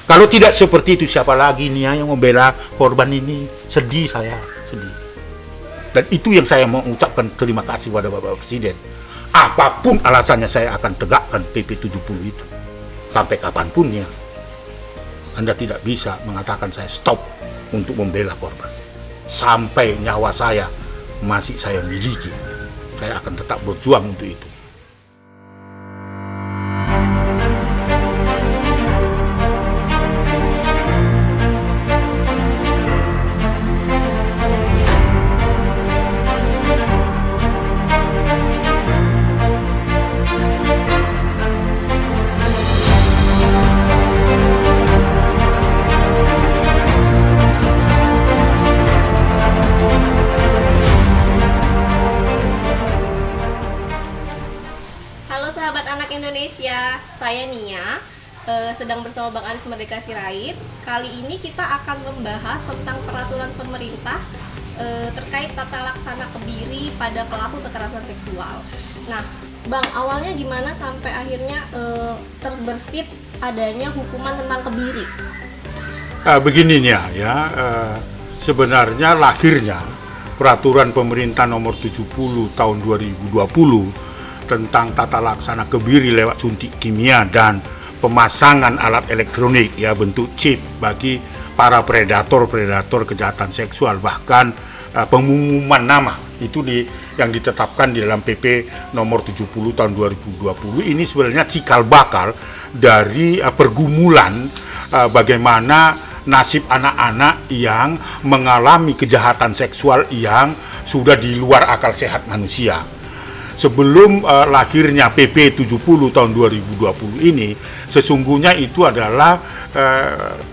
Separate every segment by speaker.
Speaker 1: Kalau tidak seperti itu, siapa lagi nih yang membela korban ini? Sedih saya, sedih. Dan itu yang saya mau ucapkan terima kasih pada Bapak Presiden. Apapun alasannya saya akan tegakkan PP 70 itu. Sampai kapanpun ya. Anda tidak bisa mengatakan saya stop untuk membela korban. Sampai nyawa saya masih saya miliki. Saya akan tetap berjuang untuk itu.
Speaker 2: Indonesia, saya Nia, sedang bersama Bang Aris Merdeka Sirait. Kali ini kita akan membahas tentang peraturan pemerintah terkait tata laksana kebiri pada pelaku kekerasan seksual. Nah, Bang, awalnya gimana sampai akhirnya terbersit adanya hukuman tentang kebiri?
Speaker 1: Begini Nia, ya, sebenarnya lahirnya peraturan pemerintah nomor 70 tahun 2020 tentang tata laksana kebiri lewat suntik kimia dan pemasangan alat elektronik ya bentuk chip bagi para predator kejahatan seksual, bahkan pengumuman nama itu yang ditetapkan di dalam PP nomor 70 tahun 2020 ini sebenarnya cikal bakal dari pergumulan bagaimana nasib anak-anak yang mengalami kejahatan seksual yang sudah di luar akal sehat manusia. Sebelum lahirnya PP 70 tahun 2020 ini, sesungguhnya itu adalah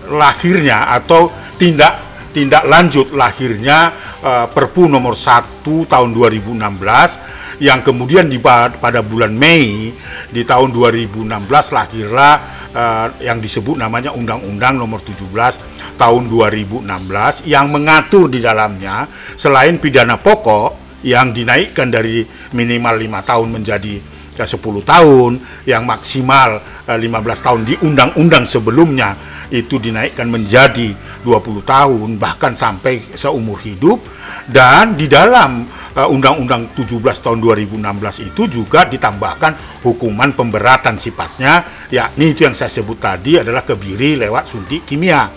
Speaker 1: lahirnya atau tindak lanjut lahirnya Perpu nomor 1 tahun 2016 yang kemudian pada bulan Mei di tahun 2016 lahirlah yang disebut namanya Undang-Undang nomor 17 tahun 2016 yang mengatur di dalamnya selain pidana pokok yang dinaikkan dari minimal 5 tahun menjadi 10 tahun, yang maksimal 15 tahun di undang-undang sebelumnya itu dinaikkan menjadi 20 tahun, bahkan sampai seumur hidup. Dan di dalam Undang-Undang 17 tahun 2016 itu juga ditambahkan hukuman pemberatan sifatnya, yakni itu yang saya sebut tadi adalah kebiri lewat suntik kimia.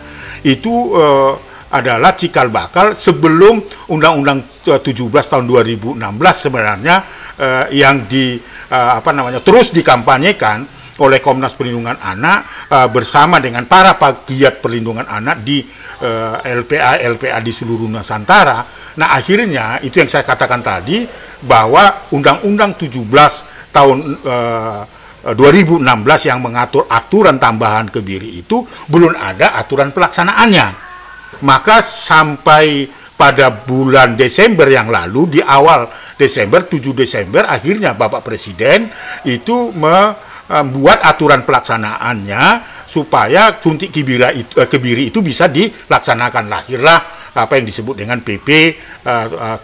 Speaker 1: Itu adalah cikal bakal sebelum Undang-Undang 17 tahun 2016 sebenarnya yang terus dikampanyekan oleh Komnas Perlindungan Anak bersama dengan para pegiat perlindungan anak di LPA di seluruh Nusantara. Nah, akhirnya itu yang saya katakan tadi bahwa Undang-Undang 17 tahun 2016 yang mengatur aturan tambahan kebiri itu belum ada aturan pelaksanaannya. Maka sampai pada bulan Desember yang lalu, di awal Desember, 7 Desember, akhirnya Bapak Presiden itu membuat aturan pelaksanaannya supaya suntik kebiri itu bisa dilaksanakan. Lahirlah apa yang disebut dengan PP 70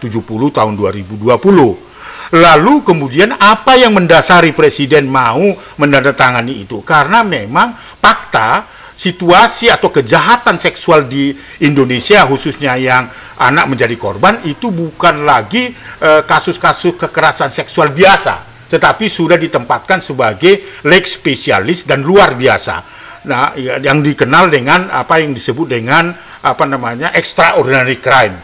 Speaker 1: tahun 2020. Lalu kemudian apa yang mendasari Presiden mau menandatangani itu? Karena memang fakta situasi atau kejahatan seksual di Indonesia khususnya yang anak menjadi korban itu bukan lagi kasus-kasus kekerasan seksual biasa, tetapi sudah ditempatkan sebagai lex spesialis dan luar biasa. Nah, yang dikenal dengan apa yang disebut dengan extraordinary crime.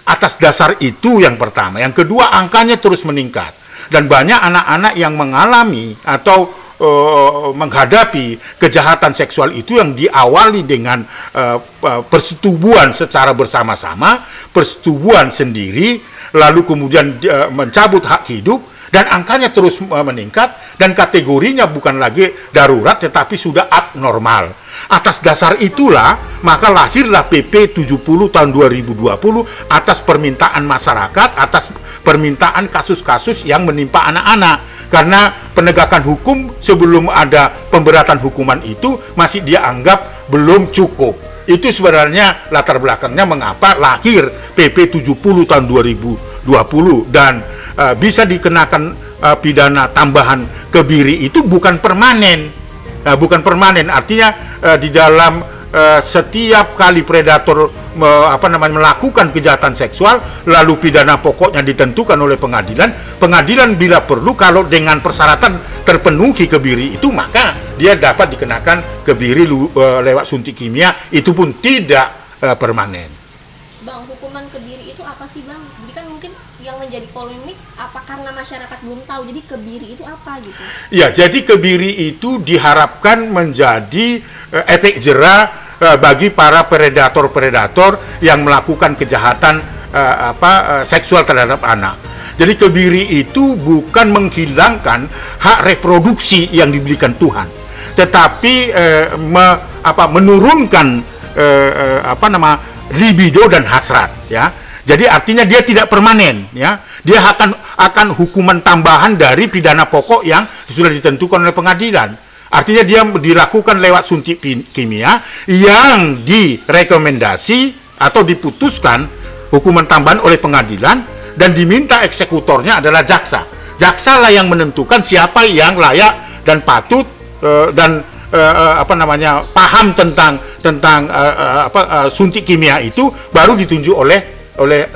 Speaker 1: Atas dasar itu yang pertama. Yang kedua, angkanya terus meningkat dan banyak anak-anak yang mengalami atau menghadapi kejahatan seksual itu yang diawali dengan persetubuhan secara bersama-sama, persetubuhan sendiri, lalu kemudian mencabut hak hidup, dan angkanya terus meningkat dan kategorinya bukan lagi darurat tetapi sudah abnormal. Atas dasar itulah maka lahirlah PP 70 tahun 2020 atas permintaan masyarakat, atas permintaan kasus-kasus yang menimpa anak-anak. Karena penegakan hukum sebelum ada pemberatan hukuman itu masih dianggap belum cukup. Itu sebenarnya latar belakangnya mengapa lahir PP 70 tahun 2020 dan bisa dikenakan pidana tambahan kebiri itu bukan permanen. Bukan permanen, artinya di dalam setiap kali predator melakukan kejahatan seksual, lalu pidana pokoknya ditentukan oleh pengadilan. Pengadilan bila perlu, kalau dengan persyaratan terpenuhi kebiri itu, maka dia dapat dikenakan kebiri lewat suntik kimia, itu pun tidak permanen.
Speaker 2: Bang, hukuman kebiri itu apa sih Bang? Jadi kan mungkin yang menjadi polemik apa karena masyarakat belum tahu, jadi kebiri itu apa gitu?
Speaker 1: Ya, jadi kebiri itu diharapkan menjadi efek jera bagi para predator-predator yang melakukan kejahatan seksual terhadap anak. Jadi kebiri itu bukan menghilangkan hak reproduksi yang diberikan Tuhan, tetapi menurunkan libido dan hasrat, ya. Jadi artinya dia tidak permanen, ya. Dia akan hukuman tambahan dari pidana pokok yang sudah ditentukan oleh pengadilan. Artinya dia dilakukan lewat suntik kimia yang direkomendasi atau diputuskan hukuman tambahan oleh pengadilan, dan diminta eksekutornya adalah jaksa. Jaksa lah yang menentukan siapa yang layak dan patut paham tentang suntik kimia itu, baru ditunjuk oleh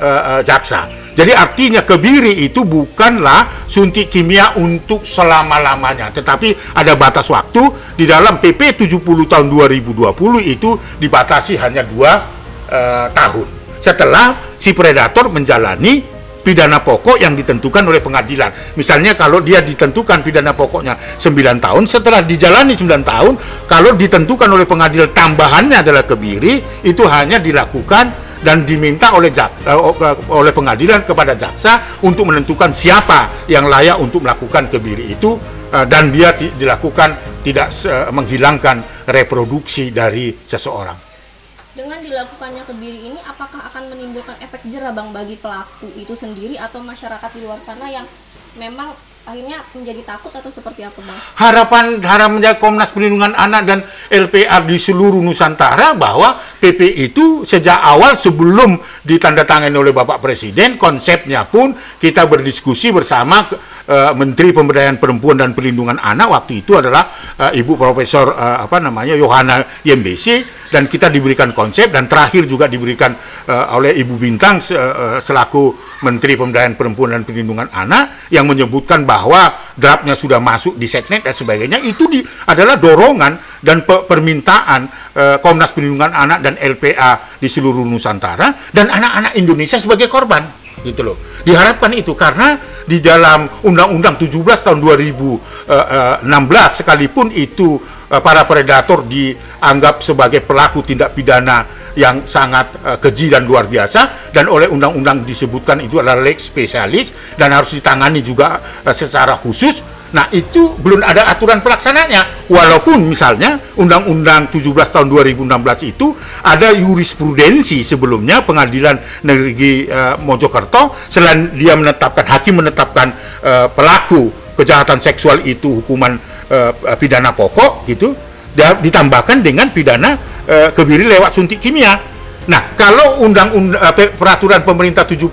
Speaker 1: jaksa. Jadi artinya kebiri itu bukanlah suntik kimia untuk selama-lamanya, tetapi ada batas waktu. Di dalam PP 70 tahun 2020 itu dibatasi hanya 2 tahun setelah si predator menjalani pidana pokok yang ditentukan oleh pengadilan. Misalnya kalau dia ditentukan pidana pokoknya 9 tahun, setelah dijalani 9 tahun, kalau ditentukan oleh pengadilan tambahannya adalah kebiri, itu hanya dilakukan dan diminta oleh pengadilan kepada jaksa untuk menentukan siapa yang layak untuk melakukan kebiri itu, dan dia dilakukan tidak menghilangkan reproduksi dari seseorang.
Speaker 2: Dengan dilakukannya kebiri ini, apakah akan menimbulkan efek jera Bang bagi pelaku itu sendiri atau masyarakat di luar sana yang memang akhirnya menjadi takut, atau seperti apa Bang?
Speaker 1: Harapan Komnas Perlindungan Anak dan LPA di seluruh Nusantara bahwa PP itu sejak awal sebelum ditandatangani oleh Bapak Presiden, konsepnya pun kita berdiskusi bersama Menteri Pemberdayaan Perempuan dan Perlindungan Anak waktu itu adalah Ibu Profesor Yohana Yembesi, dan kita diberikan konsep, dan terakhir juga diberikan oleh Ibu Bintang selaku Menteri Pemberdayaan Perempuan dan Perlindungan Anak, yang menyebutkan bahwa draftnya sudah masuk di Seknek dan sebagainya. Itu adalah dorongan dan permintaan Komnas Perlindungan Anak dan LPA di seluruh Nusantara dan anak-anak Indonesia sebagai korban, gitu loh. Diharapkan itu karena di dalam Undang-Undang 17 tahun 2016 sekalipun itu para predator dianggap sebagai pelaku tindak pidana yang sangat keji dan luar biasa, dan oleh undang-undang disebutkan itu adalah lex spesialis dan harus ditangani juga secara khusus. Nah, itu belum ada aturan pelaksananya, walaupun misalnya Undang-Undang 17 tahun 2016 itu ada jurisprudensi sebelumnya Pengadilan Negeri Mojokerto, selain dia hakim menetapkan pelaku kejahatan seksual itu hukuman pidana pokok gitu, ditambahkan dengan pidana kebiri lewat suntik kimia. Nah, kalau peraturan pemerintah 70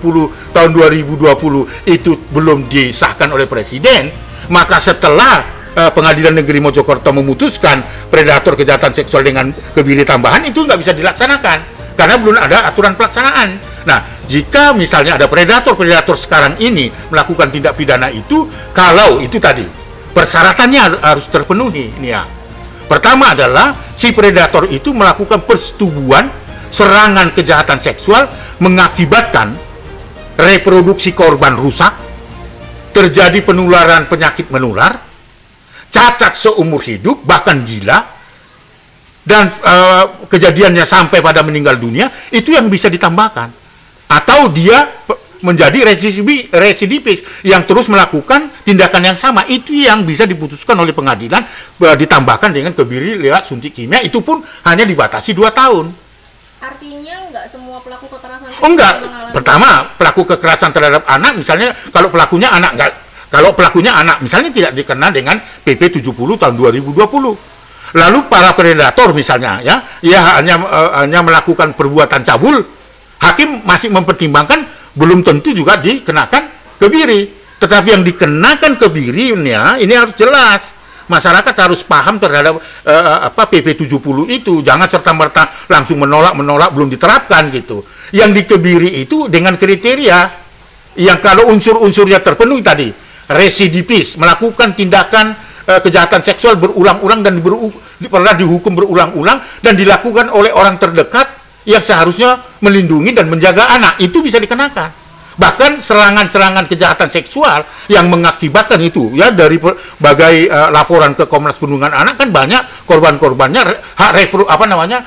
Speaker 1: tahun 2020 itu belum disahkan oleh Presiden, maka setelah Pengadilan Negeri Mojokerto memutuskan predator kejahatan seksual dengan kebiri tambahan, itu nggak bisa dilaksanakan karena belum ada aturan pelaksanaan. Nah, jika misalnya ada predator sekarang ini melakukan tindak pidana itu, kalau itu tadi persyaratannya harus terpenuhi. Ini ya. Pertama adalah si predator itu melakukan persetubuhan serangan kejahatan seksual mengakibatkan reproduksi korban rusak, terjadi penularan penyakit menular, cacat seumur hidup, bahkan gila, dan kejadiannya sampai pada meninggal dunia, itu yang bisa ditambahkan. Atau dia menjadi residivis yang terus melakukan tindakan yang sama, itu yang bisa diputuskan oleh pengadilan, ditambahkan dengan kebiri lewat suntik kimia, itu pun hanya dibatasi 2 tahun.
Speaker 2: Artinya nggak semua pelaku kekerasan seksual
Speaker 1: enggak.
Speaker 2: mengalami.
Speaker 1: Pertama, pelaku kekerasan terhadap anak, misalnya kalau pelakunya anak, enggak. Kalau pelakunya anak, misalnya tidak dikenal dengan PP 70 tahun 2020. Lalu para predator misalnya, hanya melakukan perbuatan cabul, hakim masih mempertimbangkan belum tentu juga dikenakan kebiri. Tetapi yang dikenakan kebirinya ini harus jelas masyarakat harus paham terhadap PP 70 itu. Jangan serta-merta langsung menolak belum diterapkan gitu. Yang dikebiri itu dengan kriteria yang kalau unsur-unsurnya terpenuhi tadi, residivis, melakukan tindakan kejahatan seksual berulang-ulang dan pernah dihukum berulang-ulang dan dilakukan oleh orang terdekat yang seharusnya melindungi dan menjaga anak, itu bisa dikenakan. Bahkan serangan-serangan kejahatan seksual yang mengakibatkan itu, ya, dari berbagai laporan ke Komnas Perlindungan Anak kan banyak korban-korbannya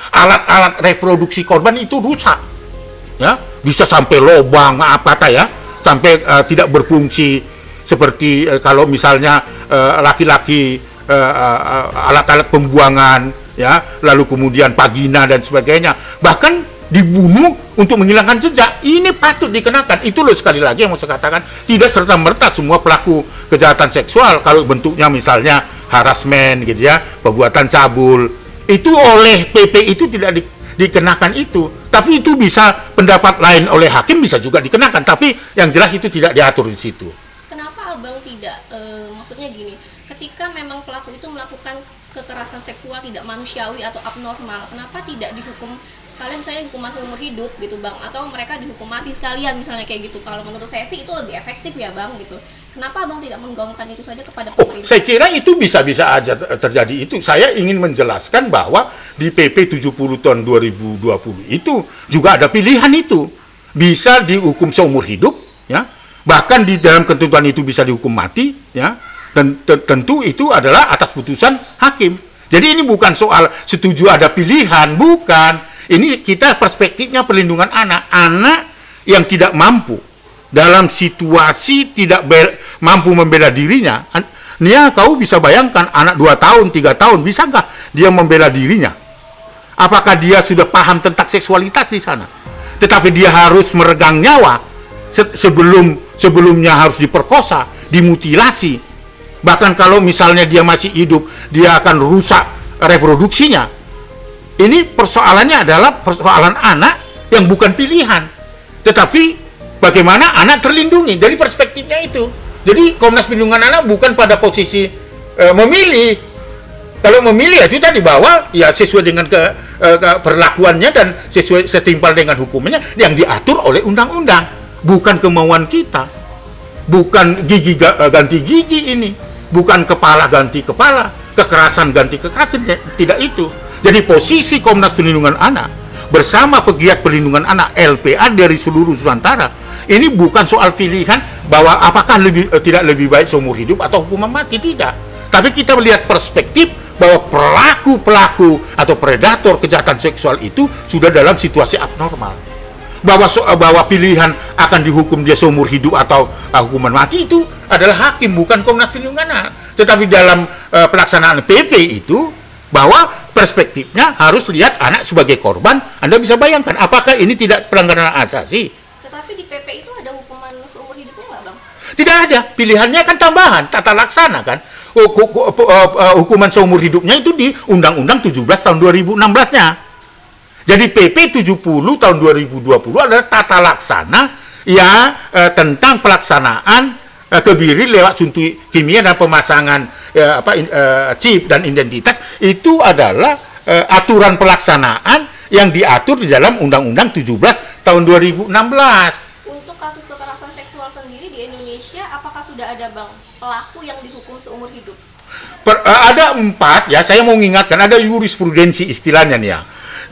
Speaker 1: alat-alat reproduksi korban itu rusak, ya, bisa sampai lubang sampai tidak berfungsi, seperti kalau misalnya laki-laki alat-alat pembuangan, ya, lalu kemudian vagina dan sebagainya, bahkan dibunuh untuk menghilangkan jejak. Ini patut dikenakan. Itu loh, sekali lagi yang mau saya katakan, tidak serta-merta semua pelaku kejahatan seksual kalau bentuknya misalnya harassment gitu ya, perbuatan cabul, itu oleh PP itu tidak dikenakan itu. Tapi itu bisa pendapat lain oleh hakim, bisa juga dikenakan, tapi yang jelas itu tidak diatur di situ.
Speaker 2: Kenapa Abang tidak, maksudnya gini, ketika memang pelaku itu melakukan kekerasan seksual tidak manusiawi atau abnormal, kenapa tidak dihukum sekalian, saya hukuman seumur hidup gitu Bang, atau mereka dihukum mati sekalian misalnya kayak gitu? Kalau menurut saya sih itu lebih efektif ya Bang gitu. Kenapa Abang tidak menggaungkan itu saja kepada pemerintah?
Speaker 1: Saya kira itu bisa-bisa aja terjadi itu. Saya ingin menjelaskan bahwa di PP 70 tahun 2020 itu juga ada pilihan itu. Bisa dihukum seumur hidup, ya. Bahkan di dalam ketentuan itu bisa dihukum mati, ya. Dan tentu itu adalah atas putusan hakim. Jadi ini bukan soal setuju ada pilihan, bukan. Ini kita perspektifnya perlindungan anak. Anak yang tidak mampu dalam situasi tidak mampu membela dirinya. Nia, kau bisa bayangkan anak 2 tahun, 3 tahun, bisakah dia membela dirinya? Apakah dia sudah paham tentang seksualitas di sana? Tetapi dia harus meregang nyawa sebelumnya harus diperkosa, dimutilasi. Bahkan kalau misalnya dia masih hidup, dia akan rusak reproduksinya. Ini persoalannya adalah persoalan anak yang bukan pilihan. Tetapi bagaimana anak terlindungi dari perspektifnya itu. Jadi Komnas Perlindungan Anak bukan pada posisi memilih. Kalau memilih itu tadi bahwa ya sesuai dengan perlakuannya dan sesuai setimpal dengan hukumnya yang diatur oleh undang-undang. Bukan kemauan kita. Bukan gigi ganti gigi ini. Bukan kepala ganti kepala, kekerasan ganti kekerasan, tidak itu. Jadi posisi Komnas Perlindungan Anak bersama pegiat perlindungan anak LPA dari seluruh Nusantara, ini bukan soal pilihan bahwa apakah tidak lebih baik seumur hidup atau hukuman mati, tidak. Tapi kita melihat perspektif bahwa pelaku-pelaku atau predator kejahatan seksual itu sudah dalam situasi abnormal. Bahwa pilihan akan dihukum dia seumur hidup atau hukuman mati itu adalah hakim, bukan Komnas Perlindungan Anak. Tetapi dalam pelaksanaan PP itu, bahwa perspektifnya harus lihat anak sebagai korban. Anda bisa bayangkan, apakah ini tidak pelanggaran asasi?
Speaker 2: Tetapi di PP itu ada hukuman seumur hidupnya nggak Bang?
Speaker 1: Tidak ada, pilihannya kan tambahan, tata laksana kan. Hukuman seumur hidupnya itu di Undang-Undang 17 tahun 2016-nya. Jadi PP 70 tahun 2020 adalah tata laksana ya tentang pelaksanaan kebiri lewat suntik kimia dan pemasangan chip dan identitas. Itu adalah aturan pelaksanaan yang diatur di dalam Undang-Undang 17 tahun 2016.
Speaker 2: Untuk kasus kekerasan seksual sendiri di Indonesia, apakah sudah ada Bang pelaku yang dihukum seumur hidup?
Speaker 1: Ada 4 ya, saya mau mengingatkan, ada jurisprudensi istilahnya nih ya.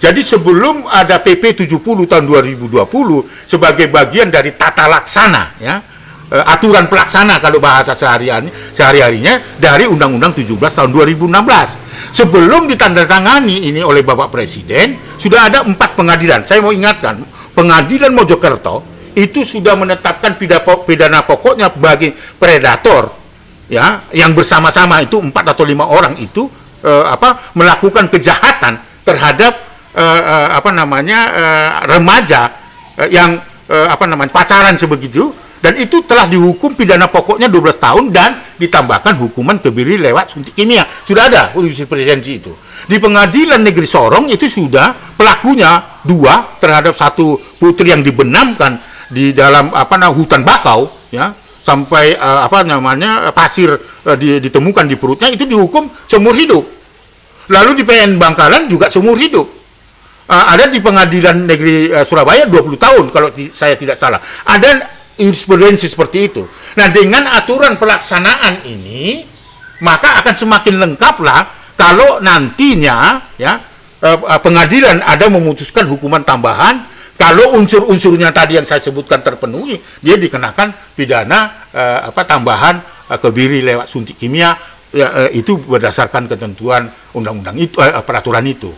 Speaker 1: Jadi sebelum ada PP 70 tahun 2020 sebagai bagian dari tata laksana ya, aturan pelaksana kalau bahasa sehari-harinya dari Undang-Undang 17 tahun 2016. Sebelum ditandatangani ini oleh Bapak Presiden, sudah ada 4 pengadilan. Saya mau ingatkan, Pengadilan Mojokerto itu sudah menetapkan pidana pokoknya bagi predator ya, yang bersama-sama itu 4 atau 5 orang itu melakukan kejahatan terhadap remaja yang pacaran sebegitu, dan itu telah dihukum pidana pokoknya 12 tahun dan ditambahkan hukuman kebiri lewat suntik kimia. Sudah ada jurisprudensi itu. Di Pengadilan Negeri Sorong itu sudah pelakunya 2 terhadap 1 putri yang dibenamkan di dalam hutan bakau ya, 1 sampai pasir ditemukan di perutnya, itu dihukum seumur hidup. Lalu di PN Bangkalan juga seumur hidup. Ada di Pengadilan Negeri Surabaya 20 tahun kalau saya tidak salah. Ada jurisprudensi seperti itu. Nah, dengan aturan pelaksanaan ini, maka akan semakin lengkaplah kalau nantinya pengadilan ada memutuskan hukuman tambahan. Kalau unsur-unsurnya tadi yang saya sebutkan terpenuhi, dia dikenakan pidana tambahan kebiri lewat suntik kimia, itu berdasarkan ketentuan undang-undang itu, peraturan itu.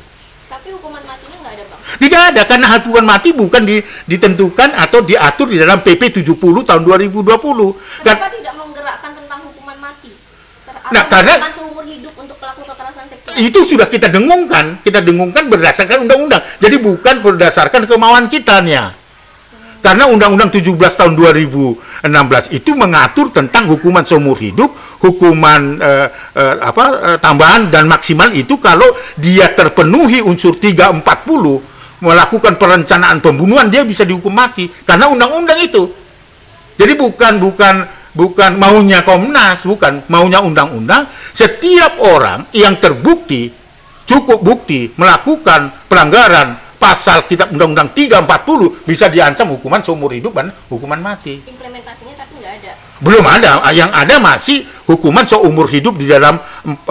Speaker 2: Tapi hukuman matinya nggak ada, Bang?
Speaker 1: Tidak ada, karena hukuman mati bukan ditentukan atau diatur di dalam PP 70 tahun 2020.
Speaker 2: Kenapa tidak menggerakkan tentang hukuman mati?
Speaker 1: Nah, karena
Speaker 2: hukuman seumur hidup untuk pelaku kekerasan seksual.
Speaker 1: Itu sudah kita dengungkan berdasarkan undang-undang. Jadi bukan berdasarkan kemauan kitanya. Karena Undang-Undang 17 tahun 2016 itu mengatur tentang hukuman seumur hidup, hukuman tambahan dan maksimal itu kalau dia terpenuhi unsur 340 melakukan perencanaan pembunuhan, dia bisa dihukum mati karena undang-undang itu. Jadi bukan maunya Komnas, bukan maunya undang-undang. Setiap orang yang terbukti, cukup bukti melakukan pelanggaran pasal kitab Undang-Undang 340 bisa diancam hukuman seumur hidup dan hukuman mati.
Speaker 2: Implementasinya tapi nggak ada.
Speaker 1: Belum ada. Yang ada masih hukuman seumur hidup di dalam 4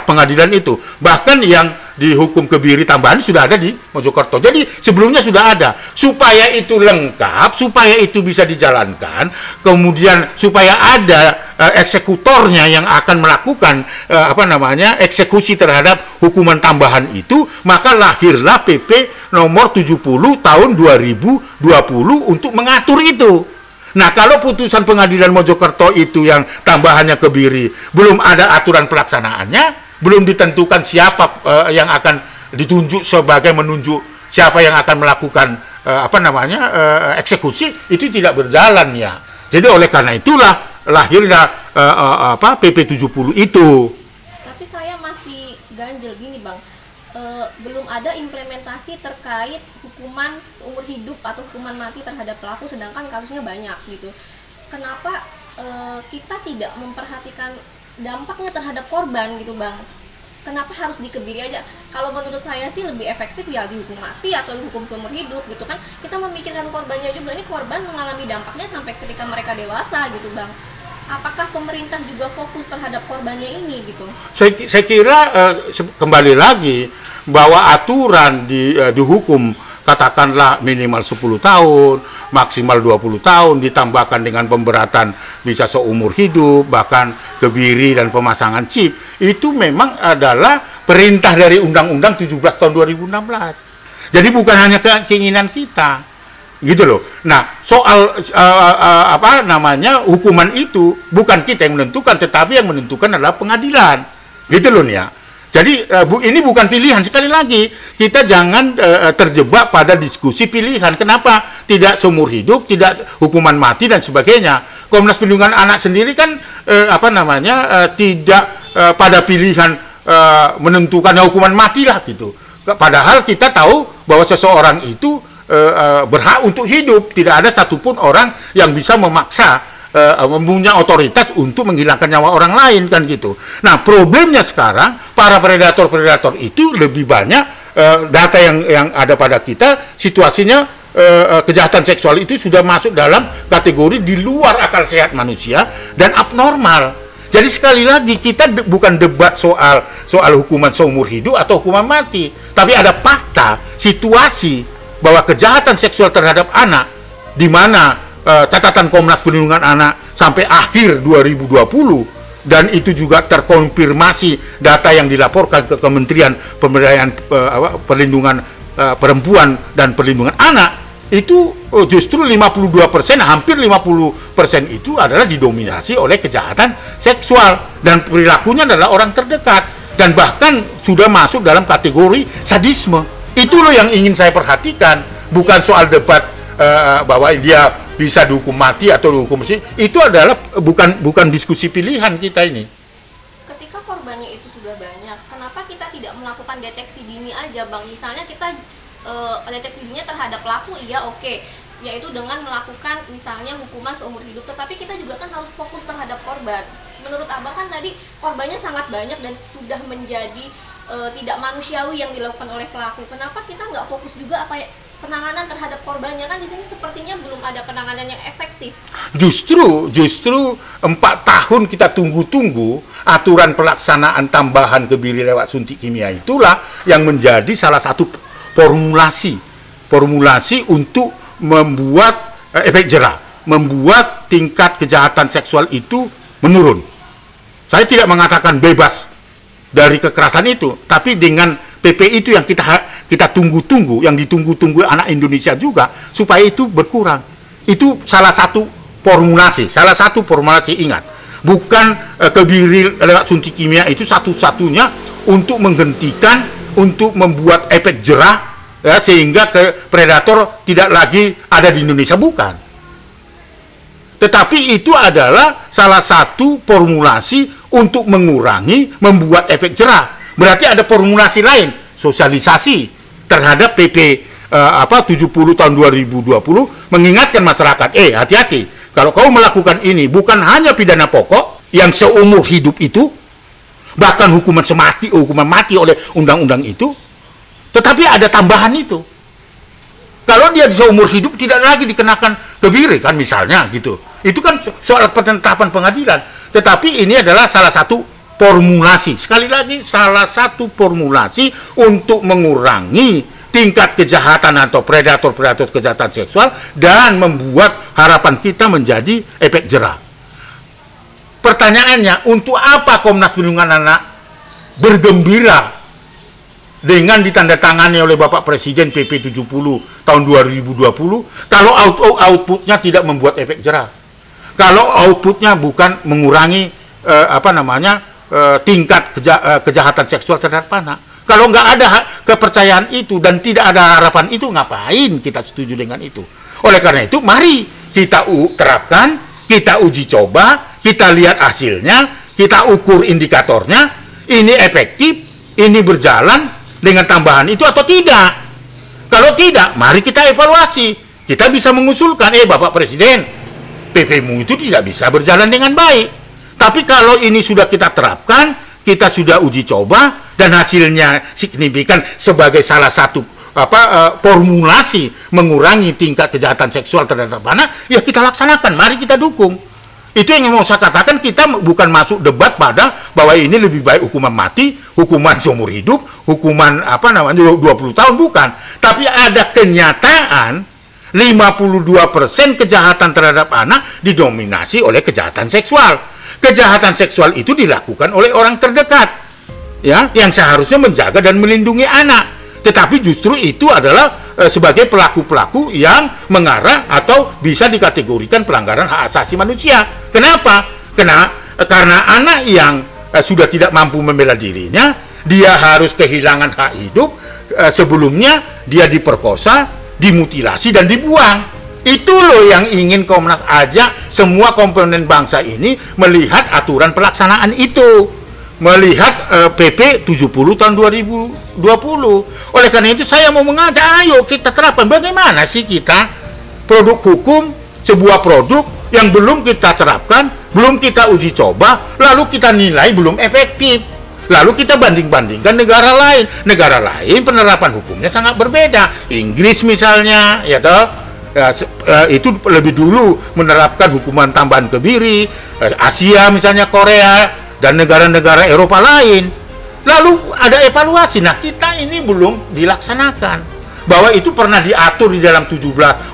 Speaker 1: pengadilan itu. Bahkan yang dihukum kebiri tambahan sudah ada di Mojokerto. Jadi sebelumnya sudah ada. Supaya itu lengkap, supaya itu bisa dijalankan, kemudian supaya ada eksekutornya yang akan melakukan eksekusi terhadap hukuman tambahan itu, maka lahirlah PP nomor 70 tahun 2020 untuk mengatur itu. Nah, kalau putusan pengadilan Mojokerto itu yang tambahannya kebiri, belum ada aturan pelaksanaannya, belum ditentukan siapa yang akan ditunjuk sebagai menunjuk siapa yang akan melakukan eksekusi, itu tidak berjalan ya. Jadi oleh karena itulah lahirnya PP 70 itu.
Speaker 2: Tapi saya masih ganjel gini, Bang. Belum ada implementasi terkait hukuman seumur hidup atau hukuman mati terhadap pelaku, sedangkan kasusnya banyak gitu. Kenapa kita tidak memperhatikan dampaknya terhadap korban gitu, Bang? Kenapa harus dikebiri aja? Kalau menurut saya sih lebih efektif ya dihukum mati atau dihukum seumur hidup gitu kan. Kita memikirkan korbannya juga, ini korban mengalami dampaknya sampai ketika mereka dewasa gitu, Bang. Apakah pemerintah juga fokus terhadap korbannya ini gitu?
Speaker 1: Saya kira kembali lagi bahwa aturan dihukum katakanlah minimal 10 tahun, maksimal 20 tahun, ditambahkan dengan pemberatan bisa seumur hidup, bahkan kebiri dan pemasangan chip, itu memang adalah perintah dari Undang-Undang 17 tahun 2016. Jadi bukan hanya keinginan kita. Gitu loh. Nah, soal hukuman itu bukan kita yang menentukan, tetapi yang menentukan adalah pengadilan. Gitu loh ya. Jadi ini bukan pilihan. Sekali lagi, kita jangan terjebak pada diskusi pilihan. Kenapa tidak seumur hidup, tidak hukuman mati dan sebagainya. Komnas Perlindungan Anak sendiri kan tidak pada pilihan menentukan hukuman mati lah gitu. Padahal kita tahu bahwa seseorang itu berhak untuk hidup. Tidak ada satupun orang yang bisa memaksa mempunyai otoritas untuk menghilangkan nyawa orang lain kan gitu. Nah, problemnya sekarang para predator-predator itu lebih banyak data yang ada pada kita, situasinya kejahatan seksual itu sudah masuk dalam kategori di luar akal sehat manusia dan abnormal. Jadi sekali lagi kita bukan debat soal hukuman seumur hidup atau hukuman mati, tapi ada fakta, situasi bahwa kejahatan seksual terhadap anak, di mana catatan Komnas Perlindungan Anak sampai akhir 2020, dan itu juga terkonfirmasi data yang dilaporkan ke Kementerian Pemberdayaan Perlindungan Perempuan dan Perlindungan Anak, itu justru 52%, hampir 50% itu adalah didominasi oleh kejahatan seksual, dan perilakunya adalah orang terdekat, dan bahkan sudah masuk dalam kategori sadisme. Itu loh yang ingin saya perhatikan, bukan soal debat bahwa dia bisa dihukum mati atau dihukum mati. Itu adalah bukan diskusi pilihan kita ini.
Speaker 2: Ketika korbannya itu sudah banyak, kenapa kita tidak melakukan deteksi dini aja, Bang? Misalnya kita deteksi dini terhadap pelaku, iya oke. yaitu dengan melakukan misalnya hukuman seumur hidup. Tetapi kita juga kan harus fokus terhadap korban. Menurut Abang kan tadi korbannya sangat banyak dan sudah menjadi tidak manusiawi yang dilakukan oleh pelaku. Kenapa kita nggak fokus juga penanganan terhadap korbannya? Kan di sini sepertinya belum ada penanganan yang efektif. Justru
Speaker 1: 4 tahun kita tunggu-tunggu aturan pelaksanaan tambahan kebiri lewat suntik kimia itulah yang menjadi salah satu formulasi untuk membuat efek jera, membuat tingkat kejahatan seksual itu menurun. Saya tidak mengatakan bebas dari kekerasan itu, tapi dengan PP itu yang kita tunggu-tunggu, yang ditunggu-tunggu anak Indonesia juga, supaya itu berkurang. Itu salah satu formulasi ingat. Bukan kebiri lewat suntik kimia itu satu-satunya untuk menghentikan, untuk membuat efek jerah, ya, sehingga predator tidak lagi ada di Indonesia, bukan. Tetapi itu adalah salah satu formulasi untuk mengurangi, membuat efek jerah. Berarti ada formulasi lain, sosialisasi terhadap PP 70 tahun 2020, mengingatkan masyarakat, hati-hati, kalau kau melakukan ini bukan hanya pidana pokok yang seumur hidup itu, bahkan hukuman mati oleh undang-undang itu, tetapi ada tambahan itu. Kalau dia seumur hidup tidak lagi dikenakan kebiri kan misalnya gitu. Itu kan soal penetapan pengadilan. Tetapi ini adalah salah satu formulasi. Sekali lagi salah satu formulasi untuk mengurangi tingkat kejahatan atau predator kejahatan seksual dan membuat harapan kita menjadi efek jera. Pertanyaannya, untuk apa Komnas Perlindungan Anak bergembira dengan ditandatangani oleh Bapak Presiden PP 70 tahun 2020 kalau outputnya tidak membuat efek jera, kalau outputnya bukan mengurangi tingkat kejahatan seksual terhadap anak? Kalau nggak ada kepercayaan itu dan tidak ada harapan itu, ngapain kita setuju dengan itu? Oleh karena itu, mari kita terapkan, kita uji coba, kita lihat hasilnya, kita ukur indikatornya, ini efektif, ini berjalan dengan tambahan itu atau tidak. Kalau tidak, mari kita evaluasi. Kita bisa mengusulkan, Bapak Presiden, PP-mu itu tidak bisa berjalan dengan baik. Tapi kalau ini sudah kita terapkan, kita sudah uji coba, dan hasilnya signifikan sebagai salah satu formulasi mengurangi tingkat kejahatan seksual terhadap anak, ya kita laksanakan, mari kita dukung. Itu yang mau saya katakan, kita bukan masuk debat pada bahwa ini lebih baik hukuman mati, hukuman seumur hidup, hukuman 20 tahun, bukan. Tapi ada kenyataan 52% kejahatan terhadap anak didominasi oleh kejahatan seksual. Kejahatan seksual itu dilakukan oleh orang terdekat, ya, yang seharusnya menjaga dan melindungi anak. Tetapi justru itu adalah sebagai pelaku-pelaku yang mengarah atau bisa dikategorikan pelanggaran hak asasi manusia. Kenapa? Karena anak yang sudah tidak mampu membela dirinya, dia harus kehilangan hak hidup, sebelumnya dia diperkosa, dimutilasi, dan dibuang. Itu loh yang ingin Komnas ajak semua komponen bangsa ini melihat aturan pelaksanaan itu, melihat PP 70 tahun 2020. Oleh karena itu saya mau mengajak, ayo kita terapkan. Bagaimana sih kita produk hukum, sebuah produk yang belum kita terapkan, belum kita uji coba, lalu kita nilai belum efektif, lalu kita banding-bandingkan negara lain. Negara lain penerapan hukumnya sangat berbeda. Inggris misalnya, ya toh, itu lebih dulu menerapkan hukuman tambahan kebiri. Asia misalnya Korea dan negara-negara Eropa lain. Lalu ada evaluasi. Nah, kita ini belum dilaksanakan. Bahwa itu pernah diatur di dalam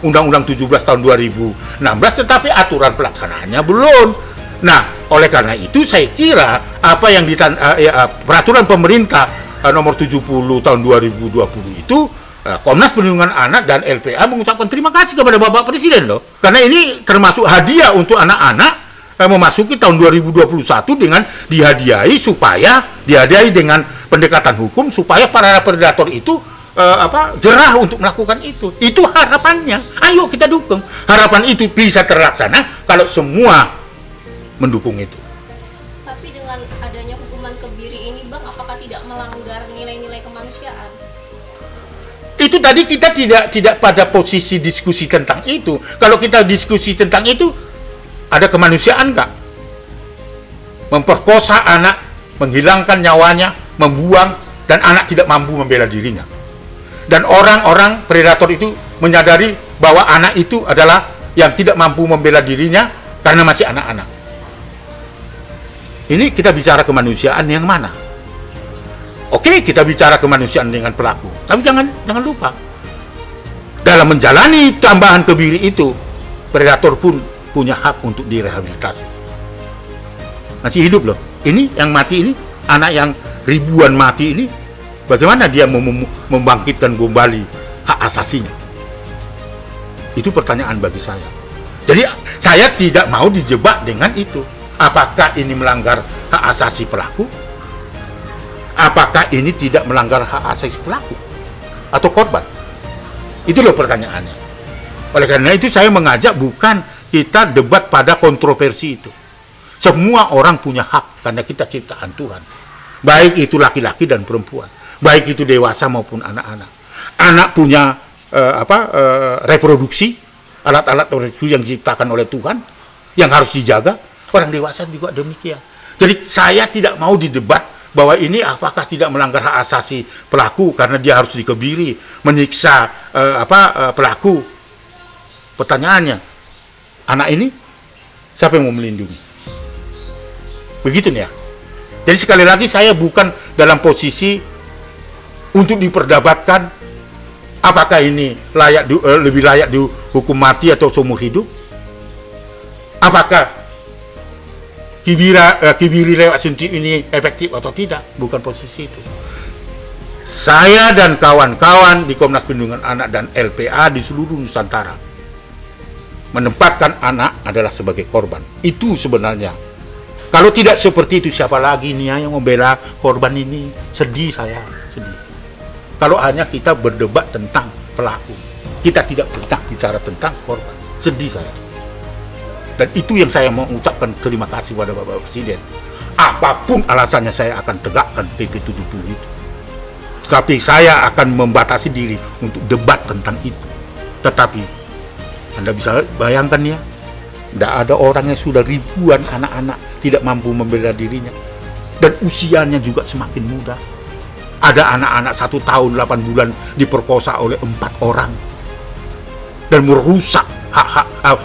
Speaker 1: Undang-Undang 17 tahun 2016, tetapi aturan pelaksanaannya belum. Nah, oleh karena itu saya kira apa yang peraturan pemerintah nomor 70 tahun 2020 itu, Komnas Perlindungan Anak dan LPA mengucapkan terima kasih kepada Bapak Presiden loh. Karena ini termasuk hadiah untuk anak-anak memasuki tahun 2021 dengan dihadiahi dengan pendekatan hukum supaya para predator itu jerah untuk melakukan itu. Itu harapannya. Ayo kita dukung. Harapan itu bisa terlaksana kalau semua mendukung itu.
Speaker 2: Tapi dengan adanya hukuman kebiri ini, Bang, apakah tidak melanggar nilai-nilai kemanusiaan?
Speaker 1: itu tadi kita tidak pada posisi diskusi tentang itu. Kalau kita diskusi tentang itu, ada kemanusiaan nggak? Memperkosa anak, menghilangkan nyawanya, membuang, dan anak tidak mampu membela dirinya. Dan orang-orang predator itu menyadari bahwa anak itu adalah yang tidak mampu membela dirinya karena masih anak-anak. Ini kita bicara kemanusiaan yang mana? Oke, kita bicara kemanusiaan dengan pelaku, tapi jangan lupa dalam menjalani tambahan kebiri itu, predator pun punya hak untuk direhabilitasi. Masih hidup loh. Ini yang mati ini, anak yang ribuan mati ini, bagaimana dia membangkitkan kembali hak asasinya? Itu pertanyaan bagi saya. Jadi saya tidak mau dijebak dengan itu. Apakah ini melanggar hak asasi pelaku? Apakah ini tidak melanggar hak asasi pelaku atau korban? Itu loh pertanyaannya. Oleh karena itu saya mengajak bukan kita debat pada kontroversi itu. Semua orang punya hak karena kita ciptaan Tuhan. Baik itu laki-laki dan perempuan, baik itu dewasa maupun anak-anak. Anak punya reproduksi, alat-alat reproduksi yang diciptakan oleh Tuhan yang harus dijaga. Orang dewasa juga demikian. Jadi saya tidak mau didebat bahwa ini apakah tidak melanggar hak asasi pelaku karena dia harus dikebiri, menyiksa pelaku. Pertanyaannya, anak ini siapa yang mau melindungi? Begitu nih ya. Jadi sekali lagi saya bukan dalam posisi untuk diperdebatkan apakah ini lebih layak dihukum mati atau seumur hidup. Apakah kibiri lewat suntik ini efektif atau tidak? Bukan posisi itu. Saya dan kawan-kawan di Komnas Perlindungan Anak dan LPA di seluruh Nusantara menempatkan anak adalah sebagai korban. Itu sebenarnya. Kalau tidak seperti itu, siapa lagi nih yang membela korban ini? Sedih saya, sedih. Kalau hanya kita berdebat tentang pelaku, kita tidak pernah bicara tentang korban. Sedih saya. Dan itu yang saya mau ucapkan terima kasih pada Bapak Presiden. Apapun alasannya saya akan tegakkan PP 70 itu. Tapi saya akan membatasi diri untuk debat tentang itu. Tetapi Anda bisa bayangkan ya, tidak ada orang yang sudah ribuan anak-anak tidak mampu membela dirinya. Dan usianya juga semakin muda. Ada anak-anak 1 tahun 8 bulan diperkosa oleh 4 orang. Dan merusak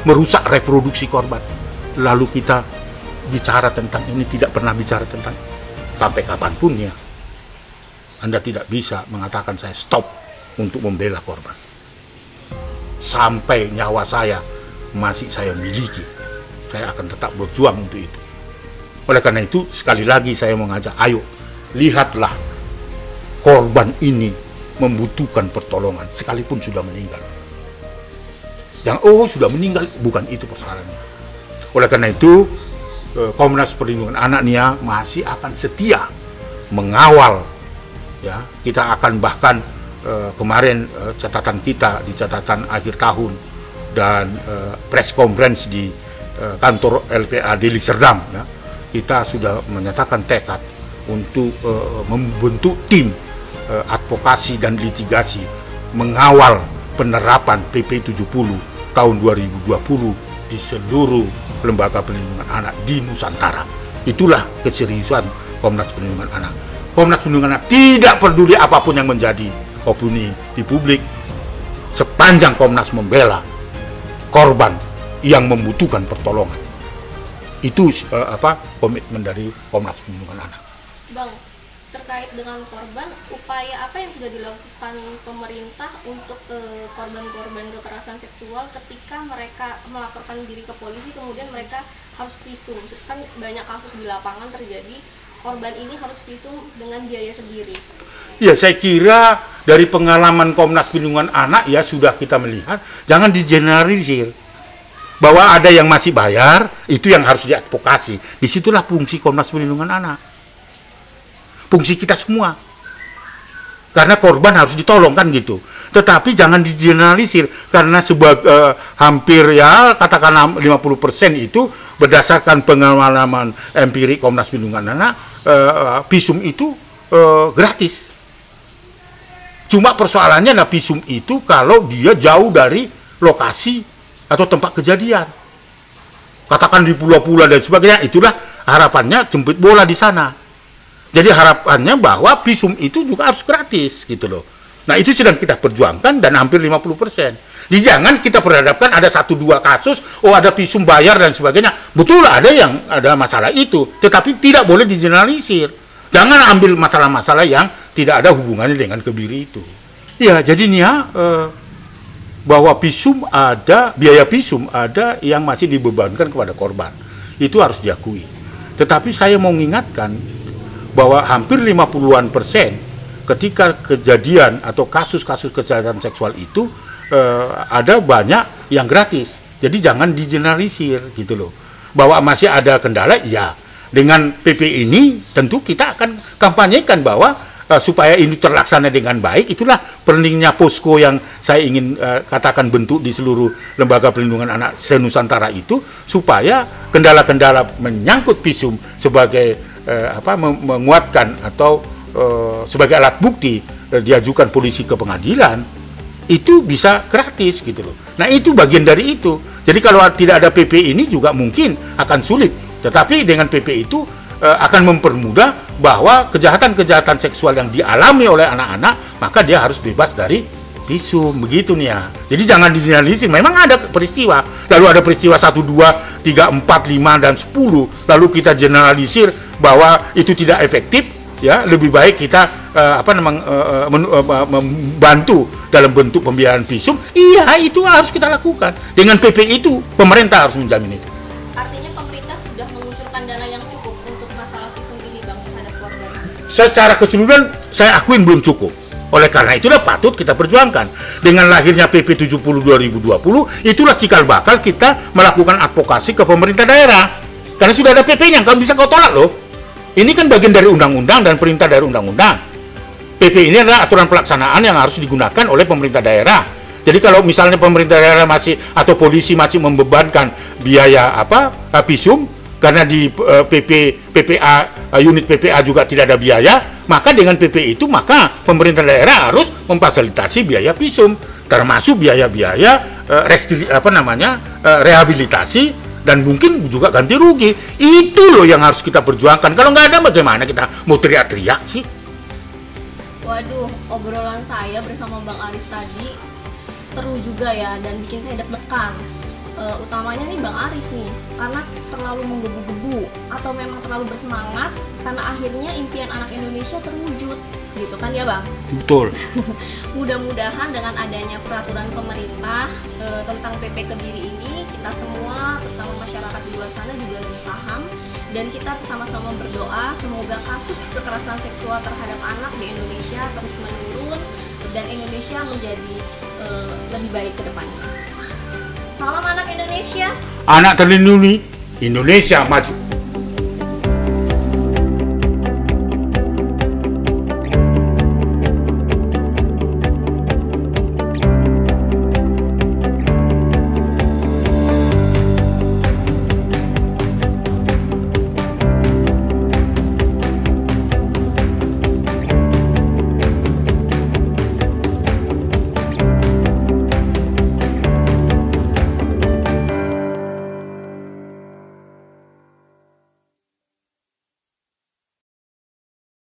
Speaker 1: merusak reproduksi korban. Lalu kita bicara tentang ini, tidak pernah bicara tentang sampai kapanpun ya. Anda tidak bisa mengatakan saya stop untuk membela korban. Sampai nyawa saya masih saya miliki, saya akan tetap berjuang untuk itu. Oleh karena itu, sekali lagi saya mengajak, ayo lihatlah korban ini membutuhkan pertolongan sekalipun sudah meninggal. Yang sudah meninggal, bukan itu persoalannya. Oleh karena itu, Komnas Perlindungan Anak NIA masih akan setia mengawal. Ya, kita akan bahkan kemarin catatan kita di catatan akhir tahun dan press conference di kantor LPA di Serdam, ya, kita sudah menyatakan tekad untuk membentuk tim advokasi dan litigasi mengawal penerapan PP 70 tahun 2020 di seluruh lembaga perlindungan anak di Nusantara. Itulah keseriusan Komnas Perlindungan Anak. Komnas Perlindungan Anak tidak peduli apapun yang menjadi opini di publik, sepanjang Komnas membela korban yang membutuhkan pertolongan. Itu komitmen dari Komnas Perlindungan Anak.
Speaker 2: Bang, terkait dengan korban, upaya apa yang sudah dilakukan pemerintah untuk korban-korban kekerasan seksual ketika mereka melaporkan diri ke polisi, kemudian mereka harus visum? Kan banyak kasus di lapangan terjadi, korban ini harus visum dengan biaya sendiri.
Speaker 1: Ya, saya kira dari pengalaman Komnas Perlindungan Anak ya sudah kita melihat, jangan digeneralisir bahwa ada yang masih bayar, itu yang harus diadvokasi. Disitulah fungsi Komnas Perlindungan Anak. Fungsi kita semua. Karena korban harus ditolong kan gitu. Tetapi jangan digeneralisir karena hampir ya katakanlah 50% itu berdasarkan pengalaman empirik Komnas Perlindungan Anak, visum itu gratis. Cuma persoalannya visum itu kalau dia jauh dari lokasi atau tempat kejadian. Katakan di pulau-pulau dan sebagainya, itulah harapannya jemput bola di sana. Jadi harapannya bahwa visum itu juga harus gratis gitu loh. Nah itu sedang kita perjuangkan dan hampir 50%. Jadi jangan kita berhadapkan ada 1-2 kasus, oh ada visum bayar dan sebagainya. Betul ada yang ada masalah itu, tetapi tidak boleh digeneralisir. Jangan ambil masalah-masalah yang tidak ada hubungannya dengan kebiri itu. Ya jadi nih ya, bahwa visum ada, biaya visum ada yang masih dibebankan kepada korban. Itu harus diakui. Tetapi saya mau mengingatkan bahwa hampir 50-an% ketika kejadian atau kasus-kasus kejahatan seksual itu ada banyak yang gratis. Jadi jangan digeneralisir gitu loh. Bahwa masih ada kendala, ya. Dengan PP ini tentu kita akan kampanyekan bahwa supaya ini terlaksana dengan baik. Itulah pentingnya posko yang saya ingin katakan bentuk di seluruh lembaga perlindungan anak se-Nusantara itu, supaya kendala-kendala menyangkut visum sebagai menguatkan atau sebagai alat bukti diajukan polisi ke pengadilan itu bisa gratis gitu loh. Nah itu bagian dari itu. Jadi kalau tidak ada PP ini juga mungkin akan sulit. Tetapi dengan PP itu akan mempermudah bahwa kejahatan-kejahatan seksual yang dialami oleh anak-anak maka dia harus bebas dari visum, begitu nih ya. Jadi jangan digeneralisir. Memang ada peristiwa, lalu ada peristiwa 1, 2, 3, 4, 5 dan 10, lalu kita generalisir bahwa itu tidak efektif. Ya, lebih baik kita membantu dalam bentuk pembiayaan visum. Iya, itu harus kita lakukan. Dengan PP itu pemerintah harus menjamin itu.
Speaker 2: Artinya pemerintah sudah mengucurkan dana yang cukup untuk masalah visum ini, Bang, terhadap korban.
Speaker 1: Secara keseluruhan saya akuin belum cukup. Oleh karena itulah patut kita perjuangkan. Dengan lahirnya PP 70 2020, itulah cikal bakal kita melakukan advokasi ke pemerintah daerah. Karena sudah ada PP-nya, kan bisa kau tolak loh. Ini kan bagian dari undang-undang dan perintah dari undang-undang. PP ini adalah aturan pelaksanaan yang harus digunakan oleh pemerintah daerah. Jadi kalau misalnya pemerintah daerah masih atau polisi masih membebankan biaya visum karena di PPA unit PPA juga tidak ada biaya, maka dengan PP itu maka pemerintah daerah harus memfasilitasi biaya visum, termasuk biaya-biaya rehabilitasi dan mungkin juga ganti rugi. Itu loh yang harus kita perjuangkan. Kalau nggak ada bagaimana kita mau teriak-teriak sih?
Speaker 2: Waduh, obrolan saya bersama Bang Aris tadi seru juga ya, dan bikin saya deg-degan. Utamanya nih Bang Aris nih, karena terlalu menggebu-gebu atau memang terlalu bersemangat karena akhirnya impian anak Indonesia terwujud, gitu kan ya Bang?
Speaker 1: Betul.
Speaker 2: Mudah-mudahan dengan adanya peraturan pemerintah tentang PP Kebiri ini, kita semua, terutama masyarakat di luar sana juga lebih paham, dan kita sama-sama berdoa semoga kasus kekerasan seksual terhadap anak di Indonesia terus menurun dan Indonesia menjadi lebih baik ke depannya. Salam anak Indonesia.
Speaker 1: Anak terlindungi, Indonesia maju.